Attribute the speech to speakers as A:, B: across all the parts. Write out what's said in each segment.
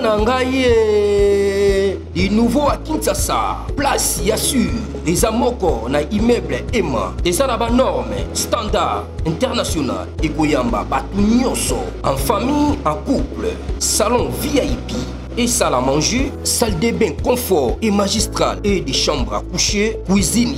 A: Banangaye, du nouveau à Kinshasa, place Yassur, des amoko na immeuble Emma, des arabes normes, standard, international, et Koyamba, Batunyoso, en famille, en couple, salon VIP. Et salle à manger, salle de bain confort et magistrale et des chambres à coucher, cuisine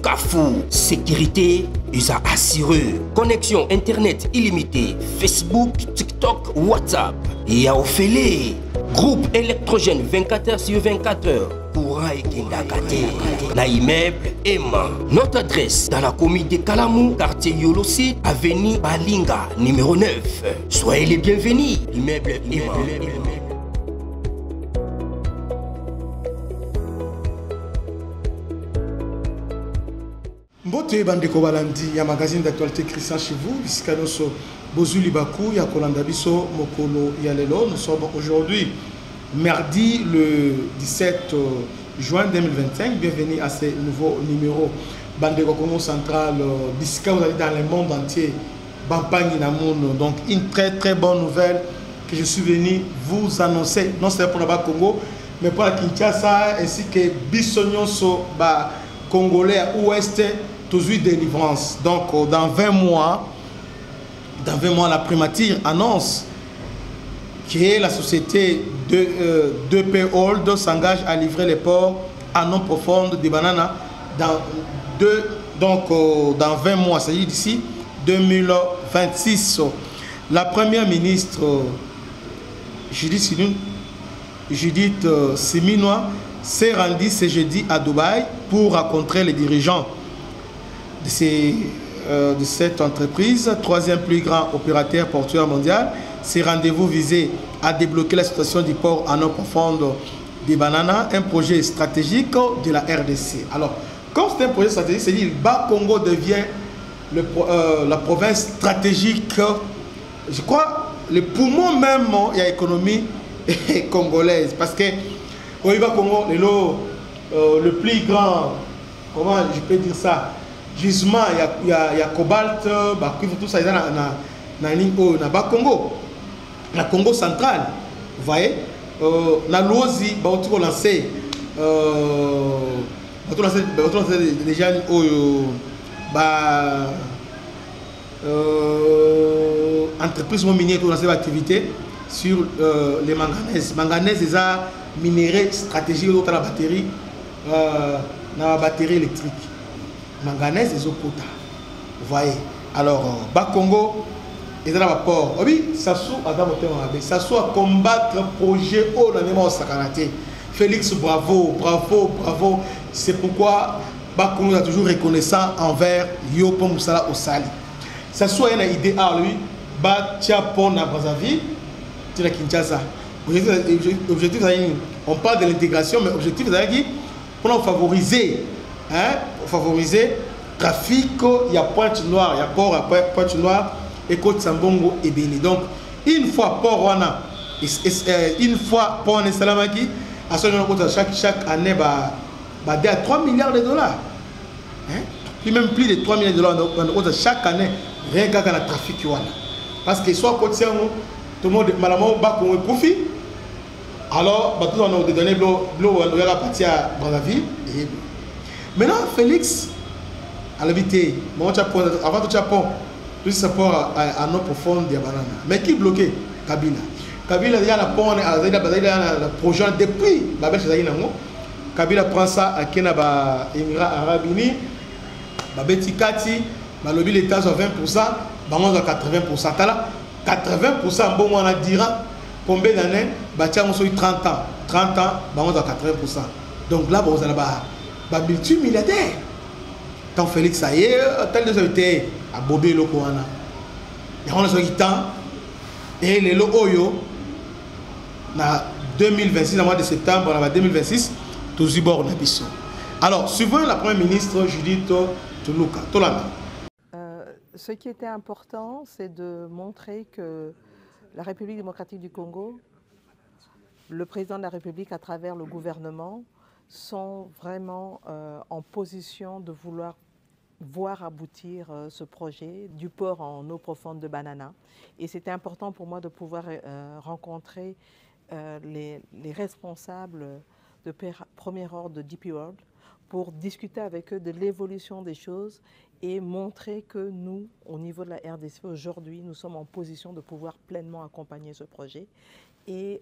A: Kafou. Sécurité, ils ont assuré. Connexion internet illimitée, Facebook, TikTok, WhatsApp. Et à Ophélie, groupe électrogène 24h/24h. Courant et Kindakate. Na immeuble Emma. Notre adresse dans la commune de Kalamou, quartier Yolosi, avenue Balinga, numéro 9. Soyez les bienvenus. Immeuble Emma.
B: Mbote bandeko balandi ya magazine d'actualité Christian chez vous, bisika noso bozuli baku ya kolanda biso mokolo ya lelo. Nous sommes aujourd'hui mardi le 17 juin 2025. Bienvenue à ce nouveau numéro bandeko Congo Central, bisika vous allez dans le monde entier. Bampangi Namoun, donc une très bonne nouvelle que je suis venu vous annoncer, non seulement pour le Congo, mais pour la Kinshasa ainsi que Bissonyoso ba Congolais à Ouest. Toujours délivrance. Donc dans 20 mois, la primature annonce que la société de P Hold s'engage à livrer les ports en eau profonde de Banana dans 20 mois, c'est-à-dire d'ici 2026. La première ministre Judith Suminwa s'est rendue ce jeudi à Dubaï pour rencontrer les dirigeants de cette entreprise, troisième plus grand opérateur portuaire mondial. Ces rendez-vous visaient à débloquer la situation du port en eau profonde des Bananas, un projet stratégique de la RDC. Alors, comme c'est un projet stratégique, c'est-à-dire que Bas-Congo devient la province stratégique, je crois, le poumon même de l'économie congolaise. Parce que au Bas-Congo, le plus grand, comment je peux dire ça, gisement, il y a cobalt, tout ça, il y a na Bas-Congo, la Congo centrale, vous voyez, na Lozi, on lancé déjà entreprise minière qui ont lancé l'activité sur les manganèses. Manganèse, c'est un minerai stratégique dans la batterie, électrique. Manganèse et Zopota. Vous voyez. Alors, Bas-Congo, ils ont un rapport. Oui, ça soit à combattre le projet au Nanema Sakanate. Félix, bravo. C'est pourquoi Bas-Congo est toujours reconnaissant envers Yopo Moussala Osali. Ça soit une idée à lui, Batiapon à Brazzaville, tu la Kinshasa. Objectif, on parle de l'intégration, mais objectif, c'est pour favoriser le trafic, il y a Pointe-Noire, il y a port à Pointe-Noire et Côte-Sambongo et Béni. Donc, une fois port Wana, une fois port Salamaki, à ce moment chaque année, à 3 milliards de dollars. Puis même plus de 3 milliards de dollars chaque année, rien qu'à la trafic. Parce que soit Côte-Sambongo, tout le monde est malamment bas qu'on profite. Alors, tout le monde a donné l'eau à partir à Brazzaville. Maintenant, Félix, à l'habité, avant tout Japon, tout ce port à eau profonde de Banana. Mais qui bloquait Kabila? Kabila, il y a le projet depuis Babel Chazaïnango. Kabila prend ça à Kenaba, Émirats Arabes Unis, Babeti Kati, Malobi l'État à 20%, Bangon à 80%. 80%, bon, on a dira combien d'années? Batia, on a 30 ans. 30 ans, Bangon à 80%. Donc là, on a multimilliardaire. Quand Félix a eu, tel que été à Bobé Lokoana. Il y a un temps, et les Oyo, en 2026, au mois de septembre, en 2026, tous les bords d'Abisso. Alors, suivant la première ministre Judith Tuluka, Tolanda.
C: Ce qui était important, c'est de montrer que la République démocratique du Congo, le président de la République à travers le gouvernement, sont vraiment en position de vouloir voir aboutir ce projet du port en eau profonde de Banana. Et c'était important pour moi de pouvoir rencontrer les responsables de premier ordre de DP World pour discuter avec eux de l'évolution des choses et montrer que nous, au niveau de la RDC, aujourd'hui, nous sommes en position de pouvoir pleinement accompagner ce projet. Et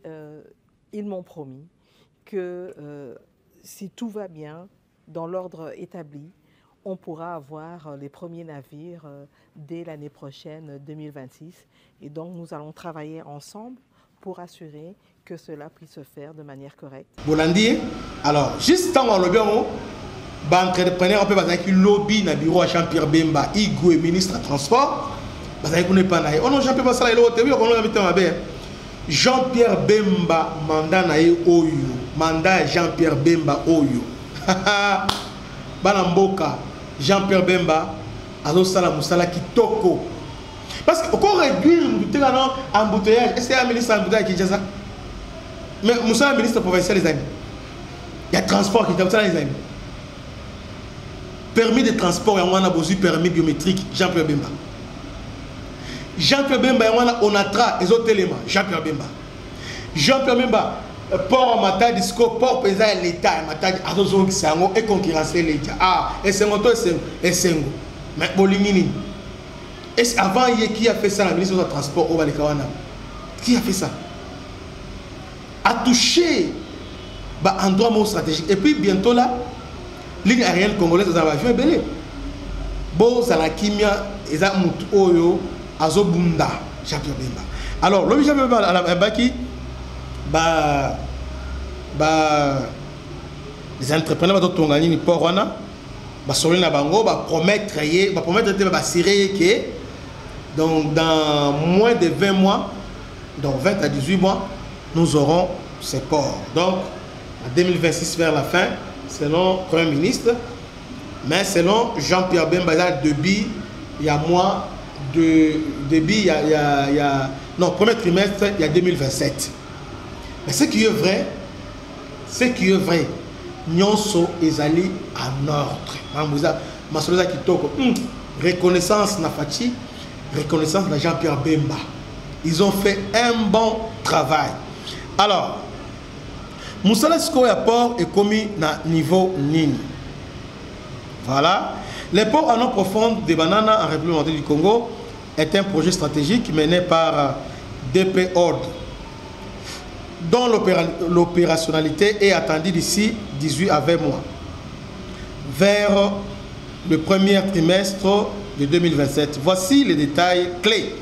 C: ils m'ont promis que si tout va bien, dans l'ordre établi, on pourra avoir les premiers navires dès l'année prochaine, 2026. Et donc, nous allons travailler ensemble pour assurer que cela puisse se faire de manière correcte.
B: Bolandi, alors, juste tant qu'on le bien, entrepreneur, on peut passer un lobby dans le bureau à Jean-Pierre Bemba, Igwe, ministre des Transports. Parce qu'on n'est pas là. Oh non, Jean-Pierre Bemba, ça, il est Jean-Pierre Bemba, mandat na Oyo. Mandat Jean-Pierre Bemba Oyo. Banamboka, Jean-Pierre Bemba, Azo Sala Moussala Kitoko. Parce qu'on réduire l'embouteillage. Est-ce qu'il y a un ministre d'embouteillage qui dit ça? Mais Moussa est ministre provincial, les amis. Il y a transport qui est comme ça, les amis. Permis de transport, il y a besoin permis biométrique, Jean-Pierre Bemba. Jean-Pierre Bemba, il y a Onatra, les autres éléments, Jean-Pierre Bemba. Jean-Pierre Bemba, port en matière disco, port pesant l'État, en matière d'Azozon qui s'est et concurrencer l'État. Ah, et c'est mon tour, et c'est un go. Mais Bolingini. Et avant, qui a fait ça, la ministre du Transport au Balikawana? Qui a fait ça? A touché un endroit stratégique. Et puis bientôt là, ligne aérienne congolaise aux avions est belé. Bon, ça la kimia, et ça moutou oyo, azobunda, Jean-Pierre Bemba. Alors, le Jean-Pierre Bemba à la baki, les entrepreneurs de Tongani, ni port wana, sur la bango, promettre que donc dans moins de 20 mois, donc 20 à 18 mois, nous aurons ces ports. Donc, en 2026 vers la fin, selon le Premier ministre, mais selon Jean-Pierre Bemba, il y a moins de débit, non, premier trimestre, il y a 2027. Mais ce qui est vrai, Nyonso est allé en ordre. Reconnaissance Nafati, reconnaissance de Jean-Pierre Bemba. Ils ont fait un bon travail. Alors, Moussala Siko port est commis à niveau Nini. Voilà. Les ports en eau profonde de Banana en République du Congo est un projet stratégique mené par DP Ordre, dont l'opérationnalité est attendue d'ici 18 à 20 mois, vers le premier trimestre de 2027. Voici les détails clés.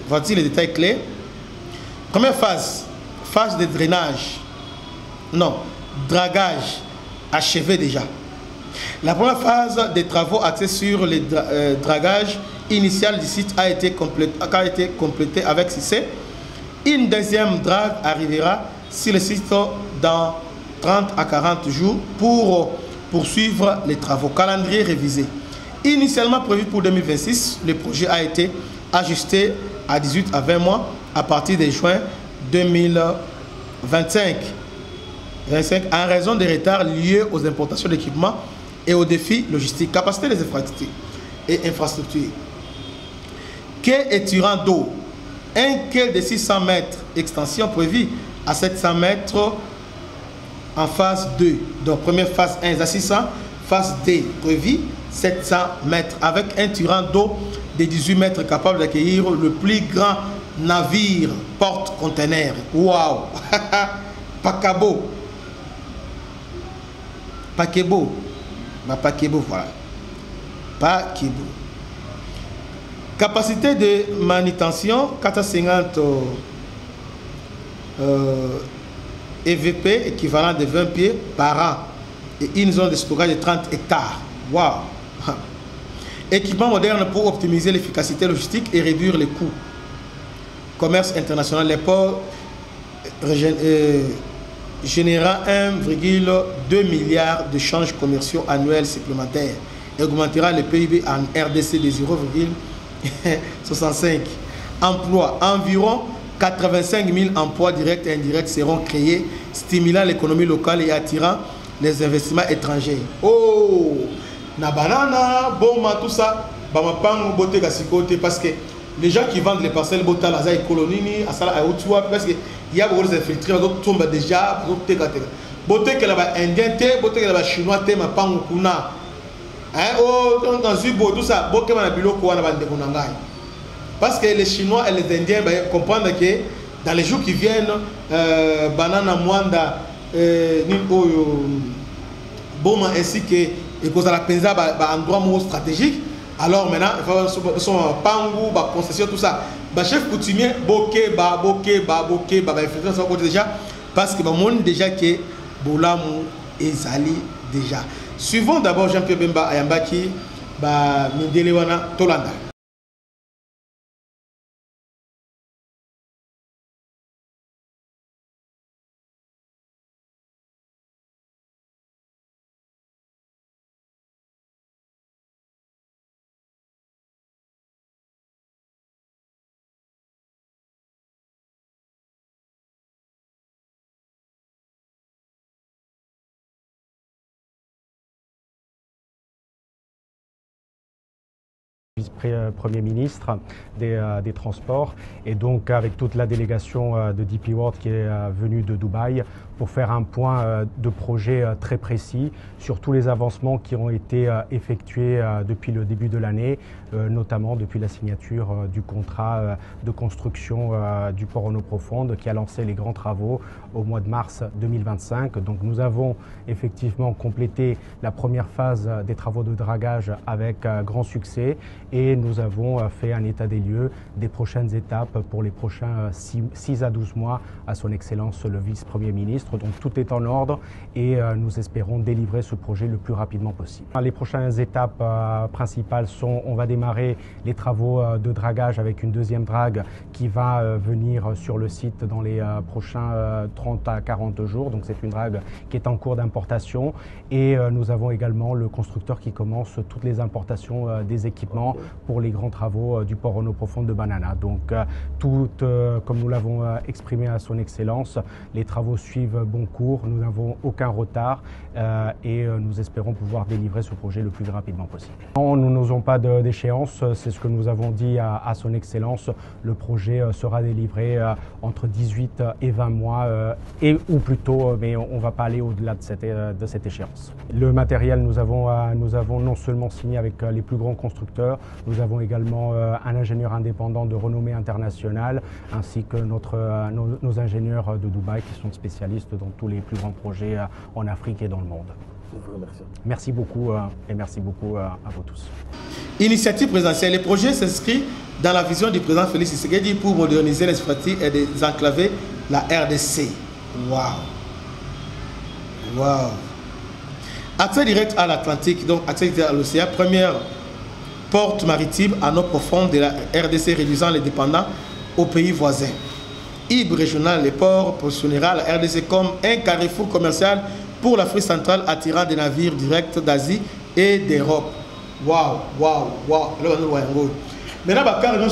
B: Voici les détails clés. Première phase, phase de drainage. Non, dragage achevé déjà. La première phase des travaux axés sur le dragage initial du site a été complétée avec succès. Une deuxième drague arrivera sur le site dans 30 à 40 jours pour poursuivre les travaux. Calendrier révisé. Initialement prévu pour 2026, le projet a été ajusté à 18 à 20 mois à partir de juin 2025 en raison des retards liés aux importations d'équipements et aux défis logistiques. Capacité des infrastructures. Quai étirant d'eau. Un quai de 600 mètres, extension prévue à 700 mètres en phase 2. Donc première phase 1 à 600, phase D prévue 700 mètres avec un tirant d'eau de 18 mètres capable d'accueillir le plus grand navire porte-conteneur. Waouh! Pakabo. Pakebo. Pakebo, voilà. Pakebo. Capacité de manutention 450 EVP, équivalent de 20 pieds par an. Et une zone de stockage de 30 hectares. Waouh! Équipement moderne pour optimiser l'efficacité logistique et réduire les coûts. Commerce international, les ports générant 1,2 milliard d'échanges commerciaux annuels supplémentaires et augmentera le PIB en RDC de 0,65. Emplois, environ 85 000 emplois directs et indirects seront créés, stimulant l'économie locale et attirant les investissements étrangers. Oh, na banana, bomba, tout ça, bamapango bote gasikote parce que les gens qui vendent les parcelles botala za colonini asala aotua parce que il y a beaucoup d'infiltrés d'autres tombent déjà d'autres teka boté que là-bas indien té boté que là-bas chinois té ma pangukuna hein oh dans zubo tout ça boké ma biloko wana bande kunangai parce que les chinois et les indiens comprennent que dans les jours qui viennent banana mwanda ni oyo bon ainsi que et cause à la penza endroit stratégique. Alors maintenant il faut son pangu ba concession tout ça ba chef coutumier boké ba infiltrer ça côté déjà parce que ba monde déjà que bolamu ezali déjà suivons d'abord Jean-Pierre Bemba Ayambaki ba mindele wana tolanda.
D: Vice-Premier ministre des Transports et donc avec toute la délégation de DP World qui est venue de Dubaï pour faire un point de projet très précis sur tous les avancements qui ont été effectués depuis le début de l'année, notamment depuis la signature du contrat de construction du port en eau profonde qui a lancé les grands travaux au mois de mars 2025. Donc nous avons effectivement complété la première phase des travaux de dragage avec grand succès et nous avons fait un état des lieux des prochaines étapes pour les prochains 6 à 12 mois à son Excellence le Vice-Premier ministre. Donc tout est en ordre et nous espérons délivrer ce projet le plus rapidement possible. Les prochaines étapes principales sont, on va démarrer les travaux de dragage avec une deuxième drague qui va venir sur le site dans les prochains 30 à 40 jours. Donc c'est une drague qui est en cours d'importation et nous avons également le constructeur qui commence toutes les importations des équipements pour les grands travaux du port en eau profonde de Banana. Donc comme nous l'avons exprimé à son Excellence, les travaux suivent bon cours, nous n'avons aucun retard et nous espérons pouvoir délivrer ce projet le plus rapidement possible. Non, nous n'osons pas d'échéance, c'est ce que nous avons dit à son Excellence. Le projet sera délivré entre 18 et 20 mois ou plus tôt, mais on ne va pas aller au-delà de cette échéance. Le matériel, nous avons non seulement signé avec les plus grands constructeurs, nous avons également un ingénieur indépendant de renommée internationale ainsi que nos ingénieurs de Dubaï qui sont spécialistes dans tous les plus grands projets en Afrique et dans le monde.
B: Je vous remercie.
D: Merci beaucoup et merci beaucoup à vous tous.
B: Initiative présidentielle. Le projet s'inscrit dans la vision du président Félix Tshisekedi pour moderniser l'infrastructure et désenclaver la RDC. Waouh! Waouh! Accès direct à l'Atlantique, donc accès direct à l'océan. Première porte maritime à eau profonde de la RDC réduisant les dépendants aux pays voisins. Hub régional, les ports positionnera la RDC comme un carrefour commercial pour l'Afrique centrale attirant des navires directs d'Asie et d'Europe. Waouh, waouh, waouh. Maintenant, car on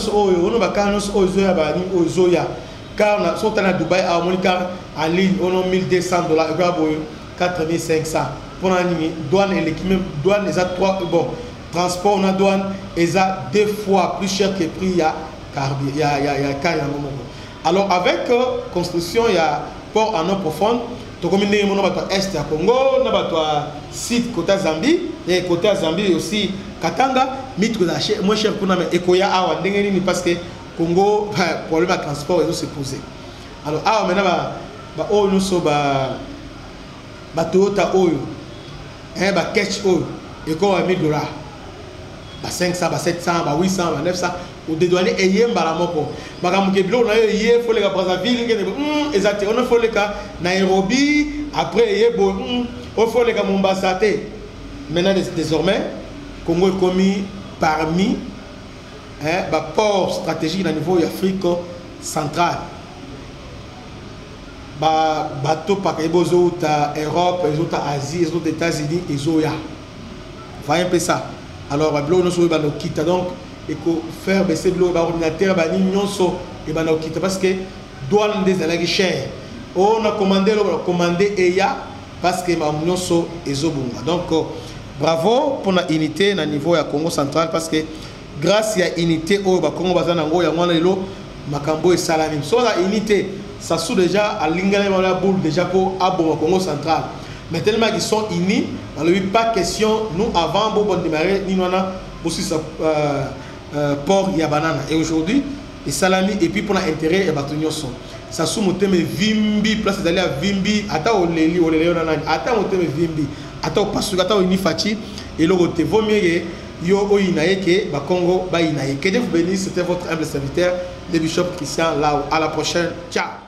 B: sont à Dubaï à Monica en ligne, on a 1200 $, 4500 pour la douane et l'équipement douane les a 3 bon transport on a douane et a 2 fois plus cher que prix il y a alors avec construction il y a port en eau profonde to comme né mon bato est à Congo na bato site côté Zambie et côté Zambie aussi Katanga mitko la moins cher pour na ekoya awa ndenge ni parce que Congo problème de transport et se poser alors awa maintenant ba o nous so ba Toyota oyo ba catch oyo et quoi $1000 ba 500 ba 700 ba 800 ba 900 ou dédouaner eyemba la moko bakamuke bilo na yo yé faut les ka Brazzaville exact on faut les ka Nairobi après yebo on faut les ka Mombasa té maintenant désormais Congo est commis parmi ba port stratégique au niveau Afrique centrale bateau par les autres Europe, les autres Asie, les autres États-Unis, et Zoya. Voyez un peu ça. Alors, nous sommes quitte donc il faut faire baisser l'ordinateur, et parce que douane des allégués chers. On a commandé EYA parce que nous sommes ezobunga. Donc, bravo pour la unité au niveau du Congo central parce que grâce à la unité au Congo bazanango ya mwana lelo makambo et salami. So la unité ça sous déjà à l'ingale la boule déjà pour Abo Congo central. Mais tellement qu'ils sont unis, on n'a pas question nous avant bon démarrer ni non aussi ça port ya banana et aujourd'hui les salami et puis pour l'intérêt et batonyo son ça sous monter mes vimbi place d'aller à vimbi ata o leli ata monter mes vimbi ata o pasu ata o ni fachi et le côté vaut mieux yo o inaye ke ba Congo ba inaye que Dieu vous bénisse, c'était votre humble serviteur le bishop Christian Lao. À la prochaine, ciao.